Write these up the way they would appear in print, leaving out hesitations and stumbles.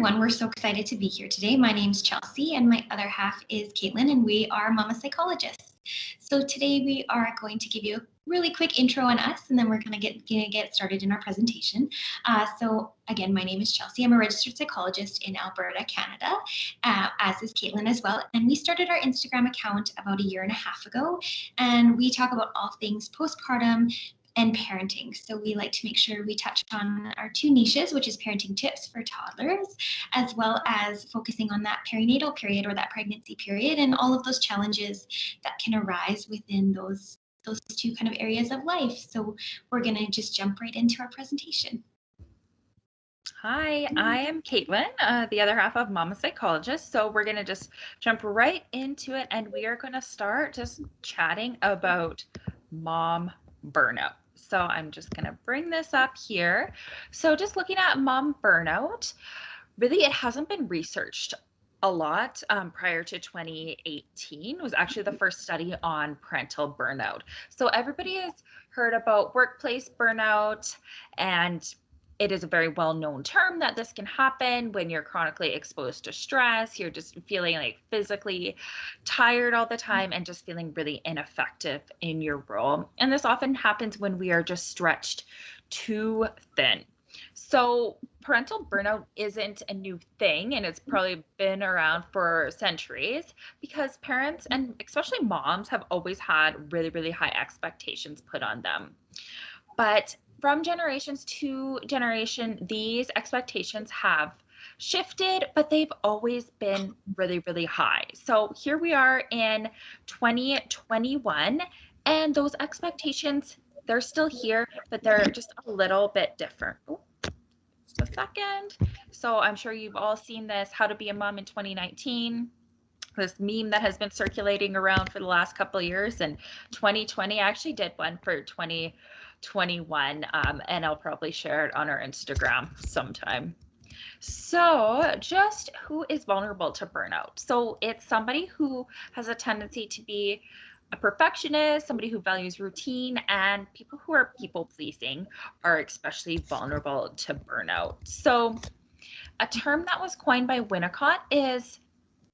everyone. We're so excited to be here today. My name's Chelsea, and my other half is Caitlin, and we are mama psychologists. So today we are going to give you a really quick intro on us, and then we're going to get started in our presentation. So again, my name is Chelsea. I'm a registered psychologist in Alberta, Canada, as is Caitlin as well. And we started our Instagram account about a year and a half ago, and we talk about all things postpartum and parenting. So we like to make sure we touch on our two niches, which is parenting tips for toddlers, as well as focusing on that perinatal period or that pregnancy period and all of those challenges that can arise within those two kind of areas of life. So we're going to just jump right into our presentation. Hi, I am Caitlin, the other half of Mama Psychologist. So we're going to just jump right into it, and we are going to start just chatting about mom burnout. So I'm just going to bring this up here. So just looking at mom burnout, really it hasn't been researched a lot. Prior to 2018 was actually the first study on parental burnout. So everybody has heard about workplace burnout, and it is a very well-known term that this can happen when you're chronically exposed to stress. You're just feeling like physically tired all the time and just feeling really ineffective in your role. And this often happens when we are just stretched too thin. So parental burnout isn't a new thing, and it's probably been around for centuries because parents, and especially moms, have always had really, really high expectations put on them. But from generations to generation, these expectations have shifted, but they've always been really, really high. So here we are in 2021, and those expectations, they're still here, but they're just a little bit different. Oh, just a second. So I'm sure you've all seen this, How to Be a Mom in 2019. This meme that has been circulating around for the last couple of years. And 2020, I actually did one for 2021, and I'll probably share it on our Instagram sometime. So just who is vulnerable to burnout? So it's somebody who has a tendency to be a perfectionist, somebody who values routine, and people who are people pleasing are especially vulnerable to burnout. So a term that was coined by Winnicott is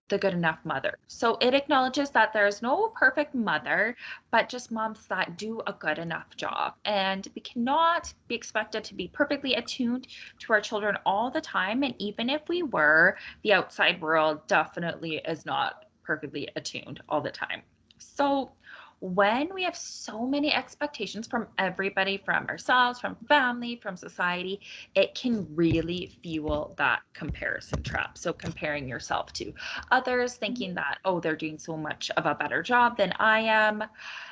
the good enough mother. So it acknowledges that there's no perfect mother, but just moms that do a good enough job. And we cannot be expected to be perfectly attuned to our children all the time. And even if we were, the outside world definitely is not perfectly attuned all the time. So when we have so many expectations from everybody, from ourselves, from family, from society, it can really fuel that comparison trap. So comparing yourself to others, thinking that, oh, they're doing so much of a better job than I am,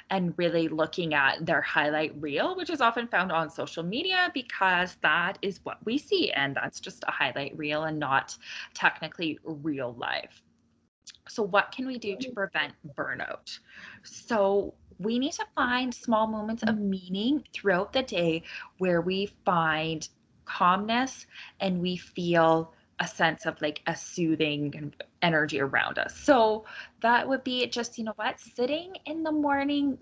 and really looking at their highlight reel, which is often found on social media because that is what we see. And that's just a highlight reel and not technically real life. So what can we do to prevent burnout? So we need to find small moments of meaning throughout the day where we find calmness and we feel a sense of like a soothing energy around us. So that would be just, sitting in the morning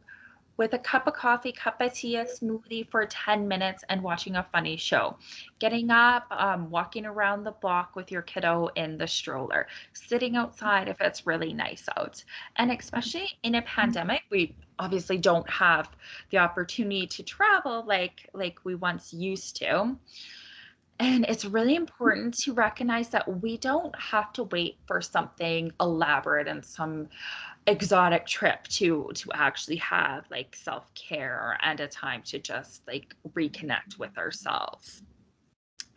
with a cup of coffee, cup of tea, a smoothie for 10 minutes and watching a funny show. Getting up, walking around the block with your kiddo in the stroller, sitting outside if it's really nice out. And especially in a pandemic, we obviously don't have the opportunity to travel like we once used to. And it's really important to recognize that we don't have to wait for something elaborate and some exotic trip to actually have like self-care and a time to just like reconnect with ourselves.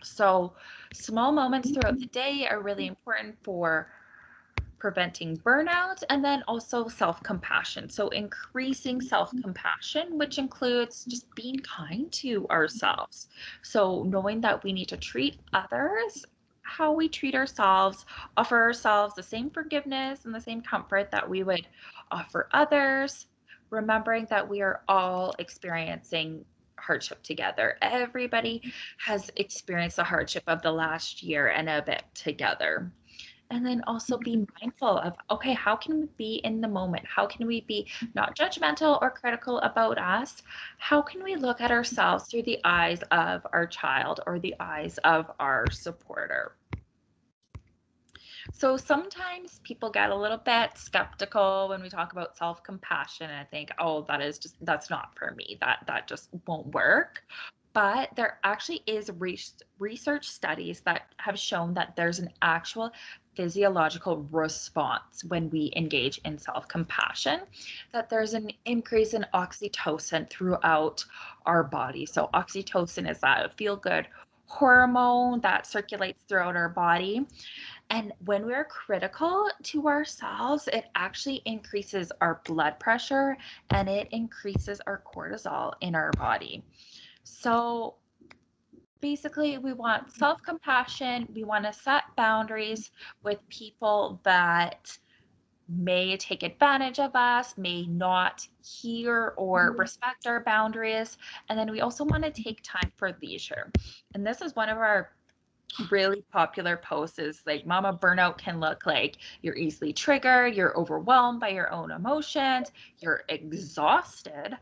So small moments throughout the day are really important for preventing burnout, and then also self-compassion. So increasing self-compassion, which includes just being kind to ourselves. So knowing that we need to treat others how we treat ourselves, offer ourselves the same forgiveness and the same comfort that we would offer others, remembering that we are all experiencing hardship together. Everybody has experienced the hardship of the last year and a bit together. And then also be mindful of, okay, how can we be in the moment? How can we be not judgmental or critical about us? How can we look at ourselves through the eyes of our child or the eyes of our supporter? So sometimes people get a little bit skeptical when we talk about self-compassion and think, oh, that's not for me. That just won't work. But there actually is research studies that have shown that there's an actual physiological response when we engage in self-compassion, that there's an increase in oxytocin throughout our body. So oxytocin is that feel-good hormone that circulates throughout our body. And when we're critical to ourselves, it actually increases our blood pressure and it increases our cortisol in our body. So basically, we want self compassion. We want to set boundaries with people that may take advantage of us, may not hear or respect our boundaries. And then we also want to take time for leisure. And this is one of our really popular posts is like mama burnout can look like you're easily triggered, you're overwhelmed by your own emotions, you're exhausted,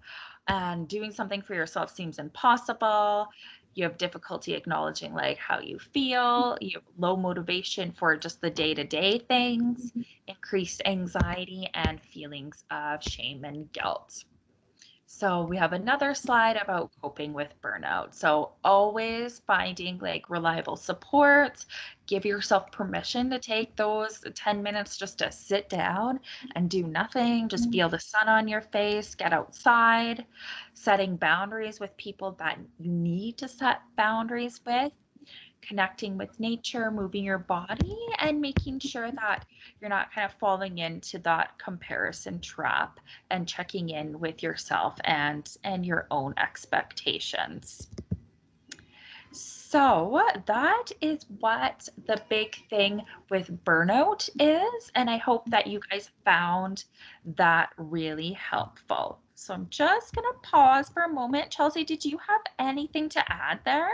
and doing something for yourself seems impossible. You have difficulty acknowledging like how you feel, you have low motivation for just the day-to-day things, increased anxiety and feelings of shame and guilt. So we have another slide about coping with burnout. So always finding like reliable support. Give yourself permission to take those 10 minutes just to sit down and do nothing. Just feel the sun on your face, get outside, setting boundaries with people that you need to set boundaries with, connecting with nature, moving your body, and making sure that you're not kind of falling into that comparison trap and checking in with yourself and your own expectations. So that is what the big thing with burnout is. And I hope that you guys found that really helpful. So I'm just going to pause for a moment. Chelsea, did you have anything to add there?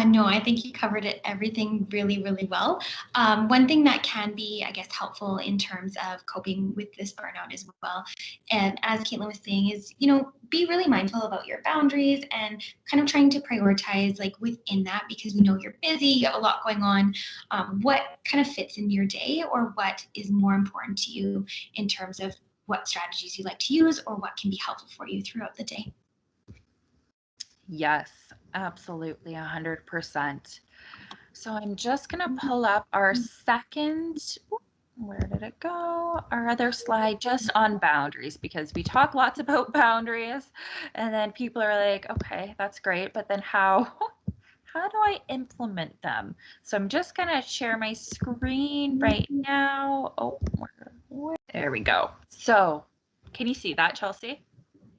No, I think you covered everything really, really well. One thing that can be, I guess, helpful in terms of coping with this burnout as well, and as Caitlin was saying, is be really mindful about your boundaries and kind of trying to prioritize like within that because you're busy, you have a lot going on. What kind of fits in your day, or what is more important to you in terms of what strategies you like to use, or what can be helpful for you throughout the day. Yes, absolutely, 100%. So I'm just going to pull up our second, where did it go? Our other slide just on boundaries, because we talk lots about boundaries and then people are like, okay, that's great, but then how do I implement them? So I'm just going to share my screen right now. Oh, there we go. So can you see that, Chelsea?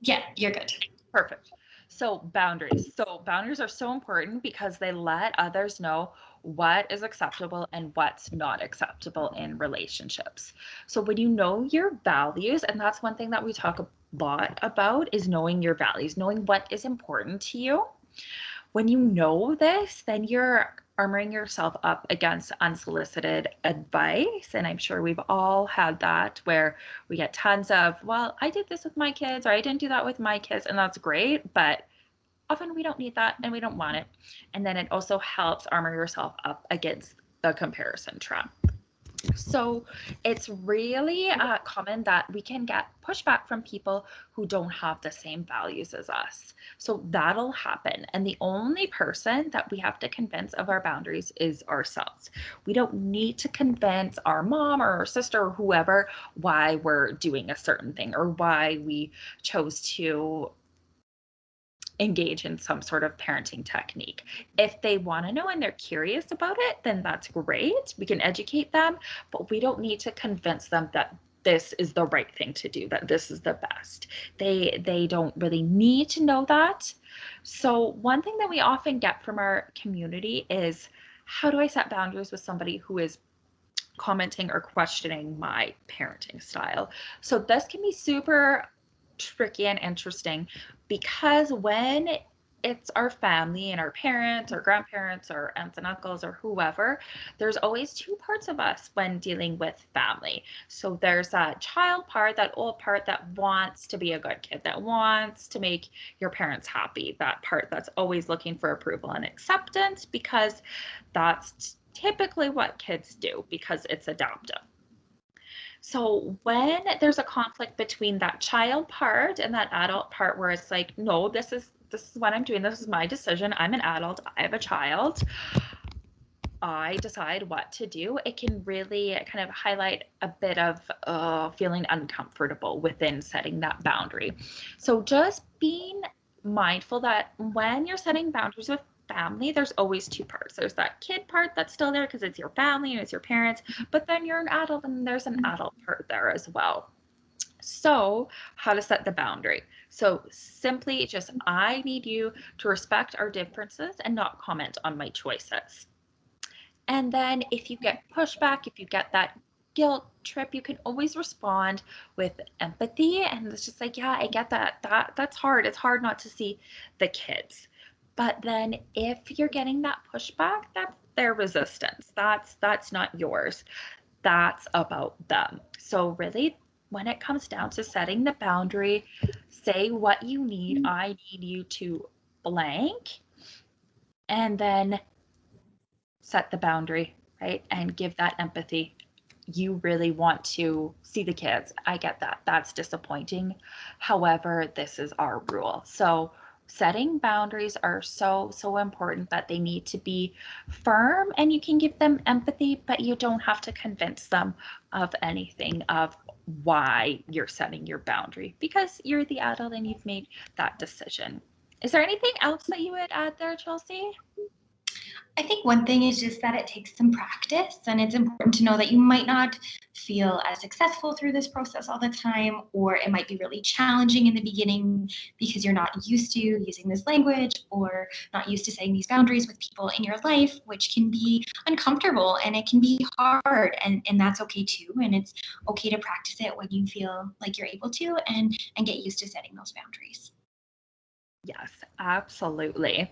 Yeah, you're good. Perfect. So boundaries. So boundaries are so important because they let others know what is acceptable and what's not acceptable in relationships. So when you know your values, and that's one thing that we talk a lot about is knowing your values, knowing what is important to you. When you know this, then you're armoring yourself up against unsolicited advice. And I'm sure we've all had that where we get tons of, well, I did this with my kids, or I didn't do that with my kids. And that's great. But often we don't need that and we don't want it. And then it also helps armor yourself up against the comparison trap. So it's really common that we can get pushback from people who don't have the same values as us. So that'll happen. And the only person that we have to convince of our boundaries is ourselves. We don't need to convince our mom or our sister or whoever why we're doing a certain thing or why we chose to engage in some sort of parenting technique. If they want to know and they're curious about it, then that's great. We can educate them, but we don't need to convince them that this is the right thing to do, that this is the best. They don't really need to know that. So one thing that we often get from our community is, how do I set boundaries with somebody who is commenting or questioning my parenting style? So this can be super tricky and interesting because when it's our family and our parents or grandparents or aunts and uncles or whoever, there's always two parts of us when dealing with family. So there's that child part, that old part that wants to be a good kid, that wants to make your parents happy, that part that's always looking for approval and acceptance because that's typically what kids do because it's adaptive. So when there's a conflict between that child part and that adult part where it's like, no, this is what I'm doing, this is my decision, I'm an adult, I have a child, I decide what to do, it can really kind of highlight a bit of feeling uncomfortable within setting that boundary. So just being mindful that when you're setting boundaries with family, there's always two parts. There's that kid part that's still there because it's your family and it's your parents, but then you're an adult and there's an adult part there as well. So, how to set the boundary. So, simply just, I need you to respect our differences and not comment on my choices. And then if you get pushback, if you get that guilt trip, you can always respond with empathy. And it's just like, yeah, I get that. That's hard. It's hard not to see the kids. But then if you're getting that pushback, that's their resistance. That's not yours. That's about them. So really, when it comes down to setting the boundary, say what you need. I need you to blank. And then set the boundary, right? And give that empathy. You really want to see the kids. I get that. That's disappointing. However, this is our rule. So setting boundaries are so important that they need to be firm, and you can give them empathy, but you don't have to convince them of anything, of why you're setting your boundary, because you're the adult and you've made that decision. Is there anything else that you would add there, Chelsea? I think one thing is just that it takes some practice, and it's important to know that you might not feel as successful through this process all the time, or it might be really challenging in the beginning because you're not used to using this language or not used to setting these boundaries with people in your life, which can be uncomfortable and it can be hard, and that's okay too. And it's okay to practice it when you feel like you're able to, and get used to setting those boundaries. Yes, absolutely.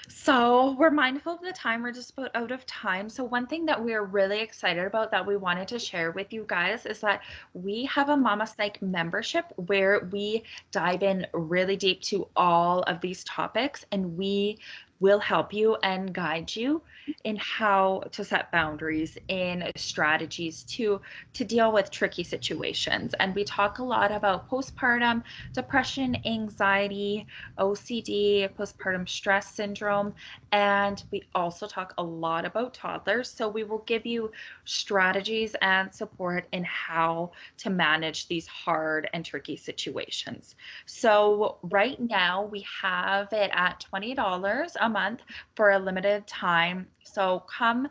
So we're mindful of the time. We're just about out of time. So one thing that we're really excited about that we wanted to share with you guys is that we have a Mama Psych membership where we dive in really deep to all of these topics, and we will help you and guide you in how to set boundaries, in strategies to deal with tricky situations. And we talk a lot about postpartum depression, anxiety, OCD, postpartum stress syndrome, and we also talk a lot about toddlers. So we will give you strategies and support in how to manage these hard and tricky situations. So right now we have it at $20 a month for a limited time. So come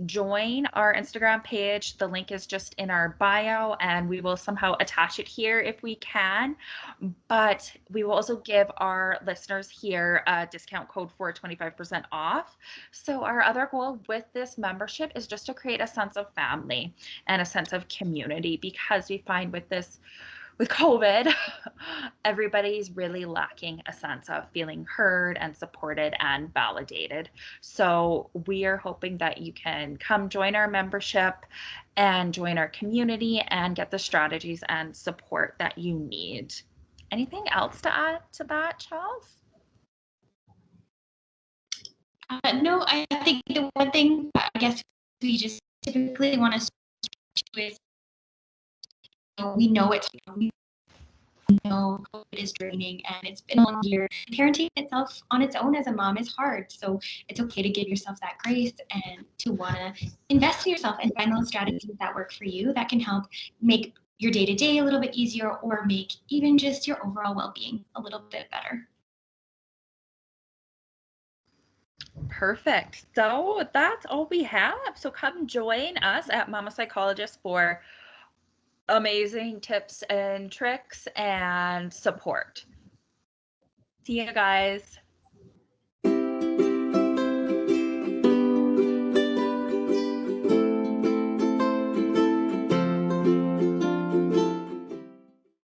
join our Instagram page. The link is just in our bio, and we will somehow attach it here if we can. But we will also give our listeners here a discount code for 25% off. So, our other goal with this membership is just to create a sense of family and a sense of community, because we find with COVID, everybody's really lacking a sense of feeling heard and supported and validated. So we are hoping that you can come join our membership and join our community and get the strategies and support that you need. Anything else to add to that, Charles? No, I think the one thing I guess we just typically want to do is, we know it's, we know COVID is draining and it's been a long year. Parenting itself on its own as a mom is hard. So it's okay to give yourself that grace and to want to invest in yourself and find those strategies that work for you that can help make your day to day a little bit easier, or make even just your overall well being a little bit better. Perfect. So that's all we have. So come join us at Mama Psychologist for amazing tips and tricks and support. See you guys.